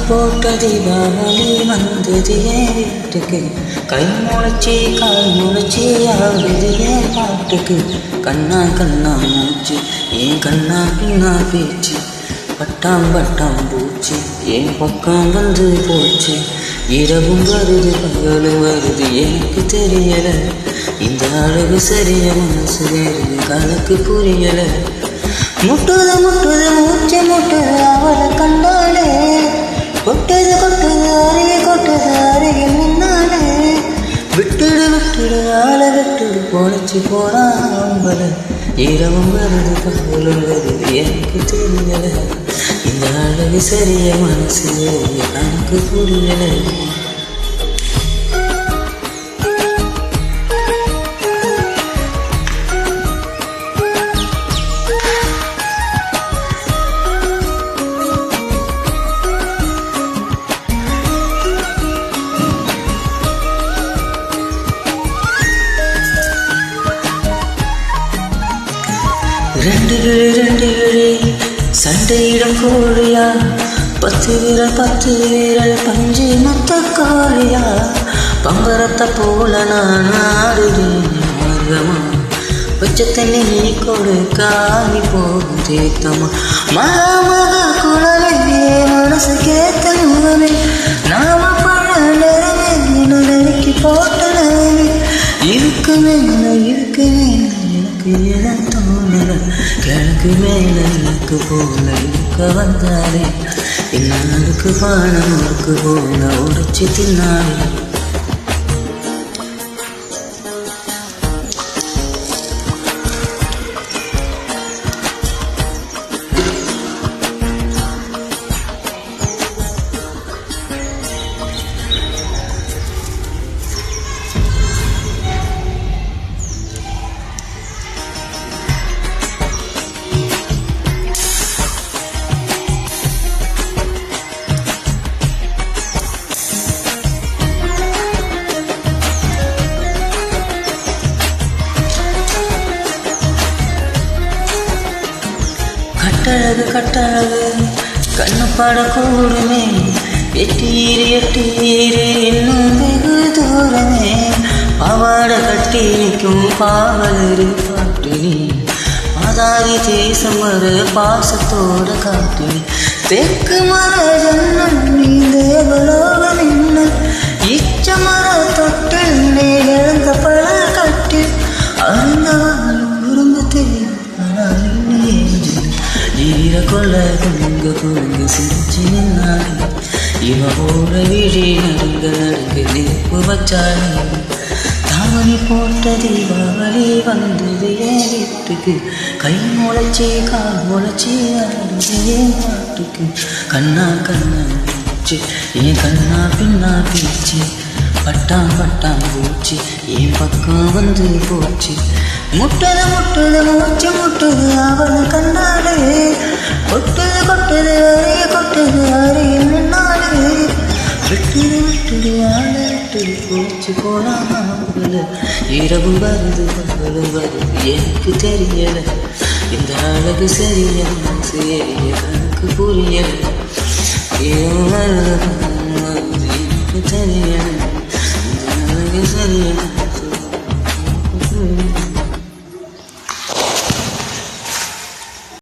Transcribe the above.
போட்ட தீபாவளி வந்தது என் வீட்டுக்கு. கை முளைச்சி கால் முளைச்சி ஆகுது என் பாட்டுக்கு. கண்ணா கண்ணா மூச்சு என் கண்ணா பின்னா பேச்சு. பட்டாம் பட்டாம் பூச்சி என் பக்கம் வந்து போச்சு. இரவும் வருது பகலும் வருது எனக்கு தெரியல. இந்த அழகு சரிய மனசு வேறு கணக்கு புரியல. முட்டுது முட்டுது மூச்சு முட்டுது அவளை கண்டாலே. கொட்டுது கொட்டுது அருகே கொட்டுது அருகில் நின்னாலே. விட்டுடு விட்டுடு ஆளை விட்டுடு பொழைச்சி போறாம்பல. இரவும் வருது பகலும் வருது எனக்கு தெரியல. இந்த அழகு சரிய மனசு கணக்கு புரியல. ரெண்டு கிளி சண்டையிடம் கோழியா. 10 விரல் பஞ்சு மொத்த கோழியா. பம்பரத்தை போல நான் ஆடுறேன் மார்கமா. பச்சை தண்ணி நீ கொடுக்க ஆகி போகும் தேத்தமா. மகா குழவே மனசு கேத்த முகமே. நாம பழ நிறமே நறுக்கி போட்ட நிறமே. இருக்கு மேல எனக்கு என தோணல. கிழக்கு மேல எனக்கு போல இருக்க வந்தாலே. இன்னுக்கு பானம் இருக்கு போல உடைச்சி தின்னாலே. கட்டழகு கண்ணு பட கூடுமே. எட்டீரு இன்னும் வெகு தூரமே. பாவாட கட்டி நிற்கும் பாவலரு பாட்டினி. பாதாரி தேசம் வர பாசத்தோட காட்டினி. தெற்கு மர ஜன்னம் நீ தேவலோக மின்னல். இச்ச மர தொட்டில் நீ இழந்த பல கட்டி. அருந்தவாள் குடும்பத்தில் ஈர கொள்ள குழுங்க சிரிச்சு நின்னாலே. இவ போற விழி நடுங்க நெருப்பு வச்சாலே. தாவணி போட்ட தீபாவளி வந்தது என் வீட்டுக்கு. கை முளைச்சி கால் முளைச்சி ஆடுது என் பாட்டுக்கு. கண்ணா கண்ணா பூச்சி என் கண்ணா பின்னா பீச்சு. பட்டாம் பட்டாம் பூச்சி என் பக்கம் வந்து போச்சு. முட்டுது முட்டுது மூச்சு முட்டுது அவளை கண்டாலே. கொட்டுது கொட்டுது அறைய கொட்டுது அறையில் நின்னாலே. விட்டுது விட்டுது ஆளை விட்டுது போச்சு போனாமல. இரவு வருது பகலும் வருது எனக்கு தெரியல. இந்த அழகு சரிய மனசு எரிய கணக்கு புரியல. இரவு வருது பகலும் வருது எனக்கு தெரியல. இந்த அழகு சரிய